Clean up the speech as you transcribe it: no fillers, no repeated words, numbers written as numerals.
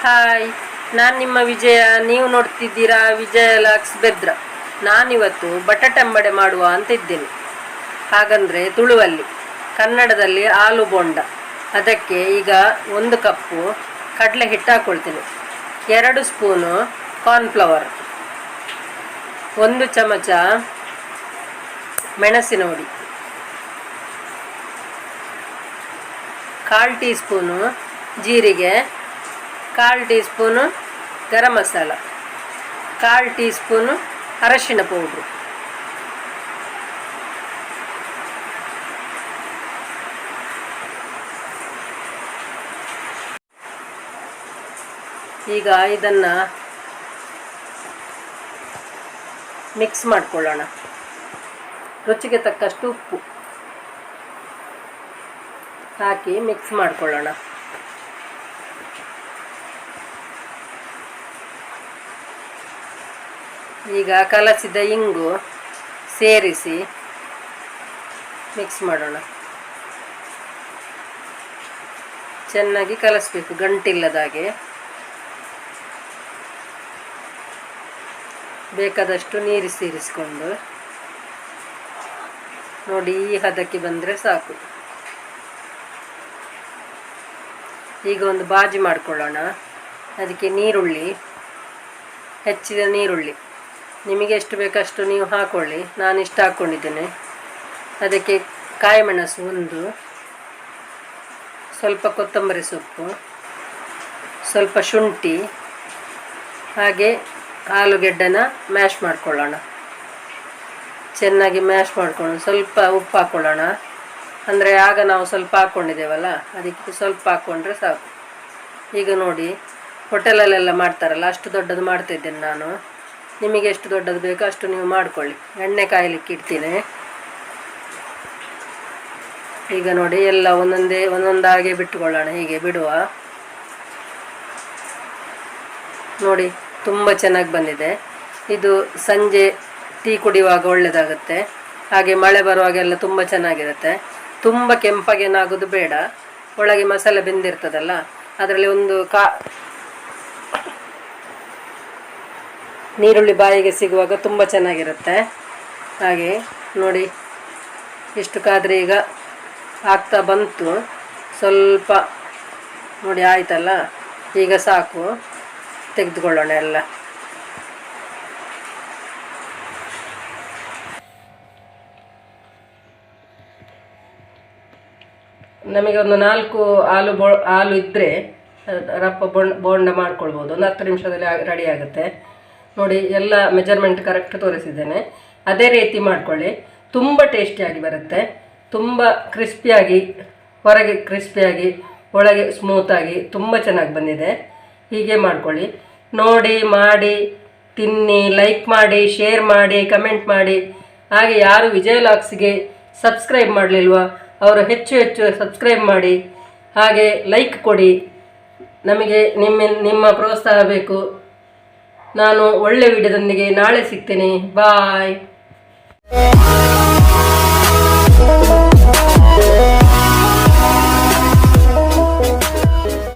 Hi, ನಾನು ನಿಮ್ಮ ವಿಜಯ. ನೀವು ನೋಡ್ತಿದ್ದೀರಾ ವಿಜಯ ಲಾಕ್ಸ್ ಬೆದ್ರ. ನಾನಿವತ್ತು ಬಟಾಟಂಬಡೆ ಮಾಡುವ ಅಂತ ಇದ್ದೇನೆ. ಹಾಗಂದರೆ ತುಳುವಲ್ಲಿ, ಕನ್ನಡದಲ್ಲಿ ಆಲೂ ಬೋಂಡ. ಅದಕ್ಕೆ ಈಗ 1 ಕಪ್ಪು ಕಡಲೆ ಹಿಟ್ಟು ಹಾಕ್ಕೊಳ್ತೀನಿ, 2 ಸ್ಪೂನು ಕಾರ್ನ್ಫ್ಲವರ್, 1 ಚಮಚ ಮೆಣಸಿನ ಹುಡಿ, 1/4 ಟೀ ಸ್ಪೂನು ಜೀರಿಗೆ, 1/4 tea spoon garam masala, 1/4 tea spoon ಅರಶಿನ ಪೌಡ್ರು. ಈಗ ಇದನ್ನು ಮಿಕ್ಸ್ ಮಾಡಿಕೊಳ್ಳೋಣ. ರುಚಿಗೆ ತಕ್ಕಷ್ಟು ಉಪ್ಪು ಹಾಕಿ ಮಿಕ್ಸ್ ಮಾಡಿಕೊಳ್ಳೋಣ. ಈಗ ಕಲಸಿದ ಇಂಗು ಸೇರಿಸಿ ಮಿಕ್ಸ್ ಮಾಡೋಣ. ಚೆನ್ನಾಗಿ ಕಲಸಬೇಕು, ಗಂಟಿಲ್ಲದಾಗೆ. ಬೇಕಾದಷ್ಟು ನೀರು ಸೇರಿಸಿಕೊಂಡು ನೋಡಿ, ಈ ಹದಕ್ಕೆ ಬಂದರೆ ಸಾಕು. ಈಗ ಒಂದು ಬಾಜಿ ಮಾಡಿಕೊಳ್ಳೋಣ. ಅದಕ್ಕೆ ನೀರುಳ್ಳಿ, ಹೆಚ್ಚಿದ ನೀರುಳ್ಳಿ ನಿಮಗೆ ಎಷ್ಟು ಬೇಕಷ್ಟು ನೀವು ಹಾಕ್ಕೊಳ್ಳಿ. ನಾನು ಇಷ್ಟು ಹಾಕ್ಕೊಂಡಿದ್ದೇನೆ. ಅದಕ್ಕೆ ಕಾಯಿ ಮೆಣಸು 1, ಸ್ವಲ್ಪ ಕೊತ್ತಂಬರಿ ಸೊಪ್ಪು, ಸ್ವಲ್ಪ ಶುಂಠಿ, ಹಾಗೆ ಆಲೂಗೆಡ್ಡೆನ ಮ್ಯಾಶ್ ಮಾಡ್ಕೊಳ್ಳೋಣ. ಚೆನ್ನಾಗಿ ಮ್ಯಾಶ್ ಮಾಡ್ಕೊಂಡು ಸ್ವಲ್ಪ ಉಪ್ಪು ಹಾಕ್ಕೊಳ್ಳೋಣ. ಅಂದರೆ ಆಗ ನಾವು ಸ್ವಲ್ಪ ಹಾಕ್ಕೊಂಡಿದ್ದೇವಲ್ಲ, ಅದಕ್ಕೆ ಸ್ವಲ್ಪ ಹಾಕ್ಕೊಂಡ್ರೆ ಸಾಕು. ಈಗ ನೋಡಿ, ಹೋಟೆಲಲ್ಲೆಲ್ಲ ಮಾಡ್ತಾರಲ್ಲ, ಅಷ್ಟು ದೊಡ್ಡದು ಮಾಡ್ತಾಯಿದ್ದೇನೆ ನಾನು. ನಿಮಗೆ ಎಷ್ಟು ದೊಡ್ಡದು ಬೇಕೋ ಅಷ್ಟು ನೀವು ಮಾಡಿಕೊಳ್ಳಿ. ಎಣ್ಣೆ ಕಾಯಲಿಕ್ಕೆ ಇಡ್ತೀನಿ. ಈಗ ನೋಡಿ, ಎಲ್ಲ ಒಂದೊಂದಾಗೆ ಬಿಟ್ಟುಕೊಳ್ಳೋಣ. ಹೀಗೆ ಬಿಡುವ. ನೋಡಿ, ತುಂಬ ಚೆನ್ನಾಗಿ ಬಂದಿದೆ. ಇದು ಸಂಜೆ ಟೀ ಕುಡಿಯುವಾಗ ಒಳ್ಳೆಯದಾಗುತ್ತೆ. ಹಾಗೆ ಮಳೆ ಬರುವಾಗೆಲ್ಲ ತುಂಬ ಚೆನ್ನಾಗಿರುತ್ತೆ. ತುಂಬ ಕೆಂಪಗೇನಾಗೋದು ಬೇಡ. ಒಳಗೆ ಮಸಾಲೆ ಬೆಂದಿರ್ತದಲ್ಲ, ಅದರಲ್ಲಿ ಒಂದು ನೀರುಳ್ಳಿ ಬಾಯಿಗೆ ಸಿಗುವಾಗ ತುಂಬ ಚೆನ್ನಾಗಿರುತ್ತೆ. ಹಾಗೆ ನೋಡಿ, ಇಷ್ಟು ಕಾದರೆ ಈಗ ಆಗ್ತಾ ಬಂತು. ಸ್ವಲ್ಪ ನೋಡಿ, ಆಯ್ತಲ್ಲ. ಈಗ ಸಾಕು, ತೆಗೆದುಕೊಳ್ಳೋಣ ಎಲ್ಲ. ನಮಗೆ ಒಂದು 4 ಆಲು ಇದ್ದರೆ ರಪ್ಪ ಬೋಂಡ ಮಾಡ್ಕೊಳ್ಬೋದು. ಒಂದು 10 ನಿಮಿಷದಲ್ಲಿ ರೆಡಿ ಆಗುತ್ತೆ. ನೋಡಿ, ಎಲ್ಲ ಮೆಜರ್ಮೆಂಟ್ ಕರೆಕ್ಟ್ ತೋರಿಸಿದ್ದೇನೆ. ಅದೇ ರೀತಿ ಮಾಡ್ಕೊಳ್ಳಿ. ತುಂಬ ಟೇಸ್ಟಿಯಾಗಿ ಬರುತ್ತೆ. ತುಂಬ ಕ್ರಿಸ್ಪಿಯಾಗಿ, ಹೊರಗೆ ಕ್ರಿಸ್ಪಿಯಾಗಿ, ಒಳಗೆ ಸ್ಮೂತಾಗಿ ತುಂಬ ಚೆನ್ನಾಗಿ ಬಂದಿದೆ. ಹೀಗೆ ಮಾಡ್ಕೊಳ್ಳಿ. ನೋಡಿ, ಮಾಡಿ ತಿನ್ನಿ. ಲೈಕ್ ಮಾಡಿ, ಶೇರ್ ಮಾಡಿ, ಕಮೆಂಟ್ ಮಾಡಿ. ಹಾಗೆ ಯಾರು ವಿಜಯ ಲಾಕ್ಸ್ಗೆ ಸಬ್ಸ್ಕ್ರೈಬ್ ಮಾಡಲಿಲ್ವಾ ಅವರು ಹೆಚ್ಚು ಸಬ್ಸ್ಕ್ರೈಬ್ ಮಾಡಿ, ಹಾಗೆ ಲೈಕ್ ಕೊಡಿ. ನಮಗೆ ನಿಮ್ಮ ಪ್ರೋತ್ಸಾಹ ಬೇಕು. ನಾನು ಒಳ್ಳೆ ವಿಡಿಯೋದೊಂದಿಗೆ ನಾಳೆ ಸಿಗ್ತೇನೆ. ಬಾಯ್.